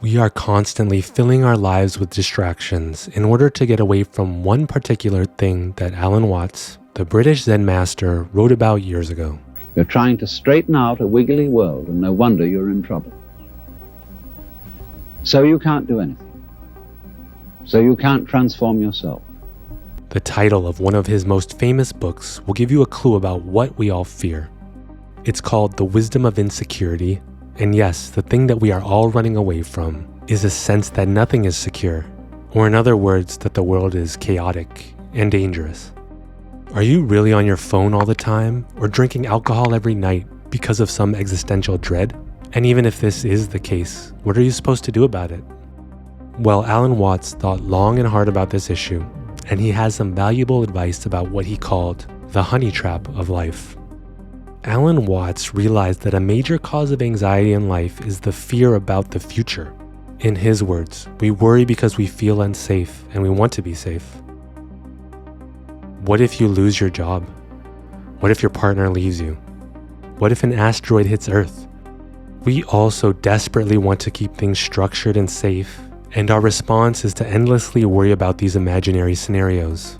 We are constantly filling our lives with distractions in order to get away from one particular thing that Alan Watts, the British Zen master, wrote about years ago. You're trying to straighten out a wiggly world, and no wonder you're in trouble. So you can't do anything. So you can't transform yourself. The title of one of his most famous books will give you a clue about what we all fear. It's called The Wisdom of Insecurity, and yes, the thing that we are all running away from is a sense that nothing is secure, or in other words, that the world is chaotic and dangerous. Are you really on your phone all the time, or drinking alcohol every night because of some existential dread? And even if this is the case, what are you supposed to do about it? Well, Alan Watts thought long and hard about this issue, and he has some valuable advice about what he called the Honeytrap of Life. Alan Watts realized that a major cause of anxiety in life is the fear about the future. In his words, we worry because we feel unsafe and we want to be safe. What if you lose your job? What if your partner leaves you? What if an asteroid hits Earth? We also desperately want to keep things structured and safe, and our response is to endlessly worry about these imaginary scenarios.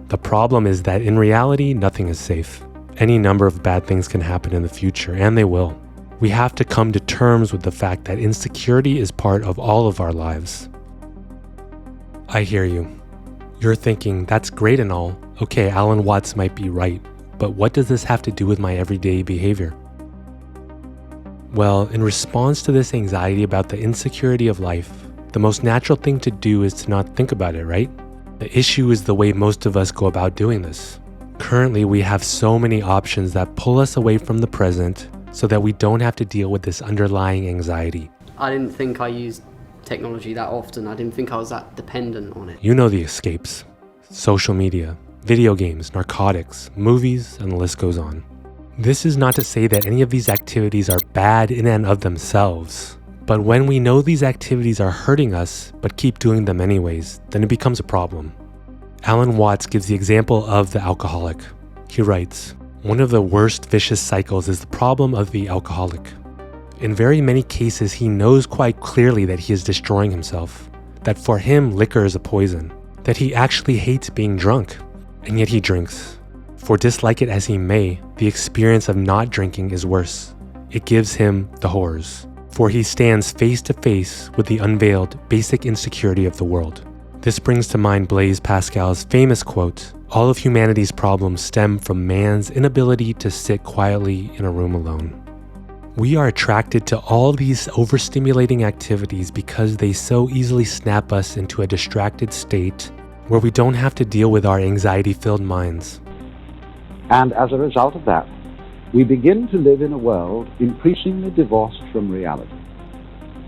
The problem is that in reality, nothing is safe. Any number of bad things can happen in the future, and they will. We have to come to terms with the fact that insecurity is part of all of our lives. I hear you. You're thinking, that's great and all. Okay, Alan Watts might be right, but what does this have to do with my everyday behavior? Well, in response to this anxiety about the insecurity of life, the most natural thing to do is to not think about it, right? The issue is the way most of us go about doing this. Currently, we have so many options that pull us away from the present so that we don't have to deal with this underlying anxiety. I didn't think I used technology that often. I didn't think I was that dependent on it. You know the escapes: social media, video games, narcotics, movies, and the list goes on. This is not to say that any of these activities are bad in and of themselves, but when we know these activities are hurting us but keep doing them anyways, then it becomes a problem. Alan Watts gives the example of the alcoholic. He writes, "One of the worst vicious cycles is the problem of the alcoholic. In very many cases, he knows quite clearly that he is destroying himself, that for him liquor is a poison, that he actually hates being drunk, and yet he drinks. For dislike it as he may, the experience of not drinking is worse. It gives him the horrors, for he stands face to face with the unveiled basic insecurity of the world." This brings to mind Blaise Pascal's famous quote, "All of humanity's problems stem from man's inability to sit quietly in a room alone." We are attracted to all these overstimulating activities because they so easily snap us into a distracted state where we don't have to deal with our anxiety-filled minds. And as a result of that, we begin to live in a world increasingly divorced from reality.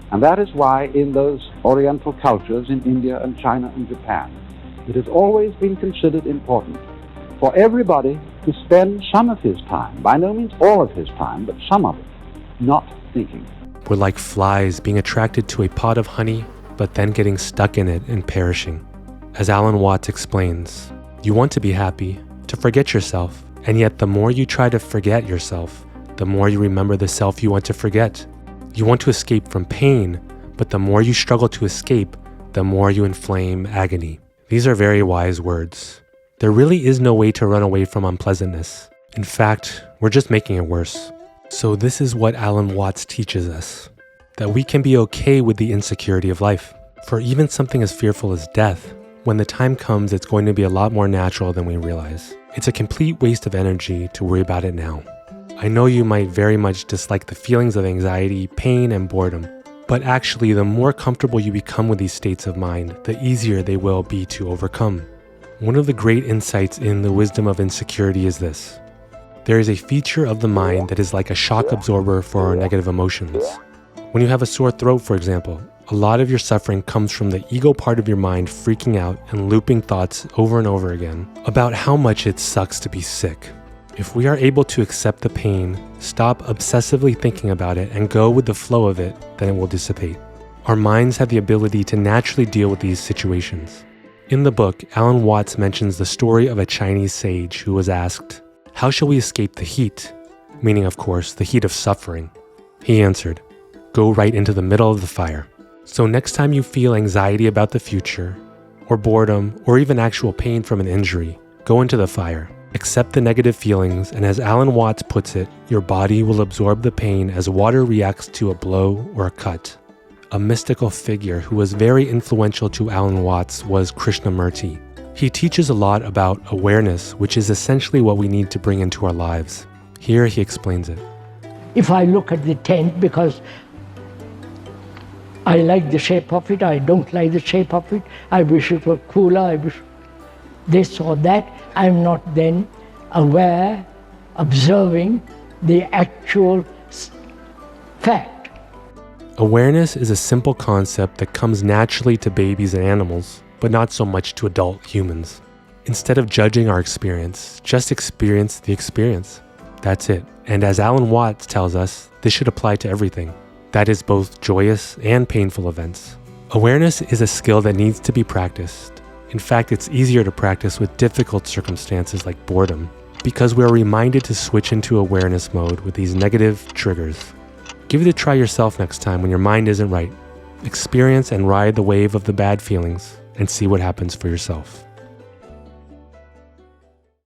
And that is why in those Oriental cultures in India and China and Japan, it has always been considered important for everybody to spend some of his time, by no means all of his time, but some of it, not thinking. We're like flies being attracted to a pot of honey, but then getting stuck in it and perishing. As Alan Watts explains, you want to be happy, to forget yourself, and yet the more you try to forget yourself, the more you remember the self you want to forget. You want to escape from pain, but the more you struggle to escape, the more you inflame agony. These are very wise words. There really is no way to run away from unpleasantness. In fact, we're just making it worse. So this is what Alan Watts teaches us, that we can be okay with the insecurity of life. For even something as fearful as death, when the time comes, it's going to be a lot more natural than we realize. It's a complete waste of energy to worry about it now. I know you might very much dislike the feelings of anxiety, pain, and boredom, but actually the more comfortable you become with these states of mind, the easier they will be to overcome. One of the great insights in the Wisdom of Insecurity is this: there is a feature of the mind that is like a shock absorber for our negative emotions. When you have a sore throat, for example, a lot of your suffering comes from the ego part of your mind freaking out and looping thoughts over and over again about how much it sucks to be sick. If we are able to accept the pain, stop obsessively thinking about it, and go with the flow of it, then it will dissipate. Our minds have the ability to naturally deal with these situations. In the book, Alan Watts mentions the story of a Chinese sage who was asked, "How shall we escape the heat?" Meaning, of course, the heat of suffering. He answered, "Go right into the middle of the fire." So next time you feel anxiety about the future, or boredom, or even actual pain from an injury, go into the fire. Accept the negative feelings, and as Alan Watts puts it, your body will absorb the pain as water reacts to a blow or a cut. A mystical figure who was very influential to Alan Watts was Krishnamurti. He teaches a lot about awareness, which is essentially what we need to bring into our lives. Here he explains it. If I look at the tent because I like the shape of it, I don't like the shape of it, I wish it were cooler, I wish this or that, I'm not then aware, observing the actual fact. Awareness is a simple concept that comes naturally to babies and animals, but not so much to adult humans. Instead of judging our experience, just experience the experience. That's it. And as Alan Watts tells us, this should apply to everything. That is both joyous and painful events. Awareness is a skill that needs to be practiced. In fact, it's easier to practice with difficult circumstances like boredom, because we're reminded to switch into awareness mode with these negative triggers. Give it a try yourself next time when your mind isn't right. Experience and ride the wave of the bad feelings and see what happens for yourself.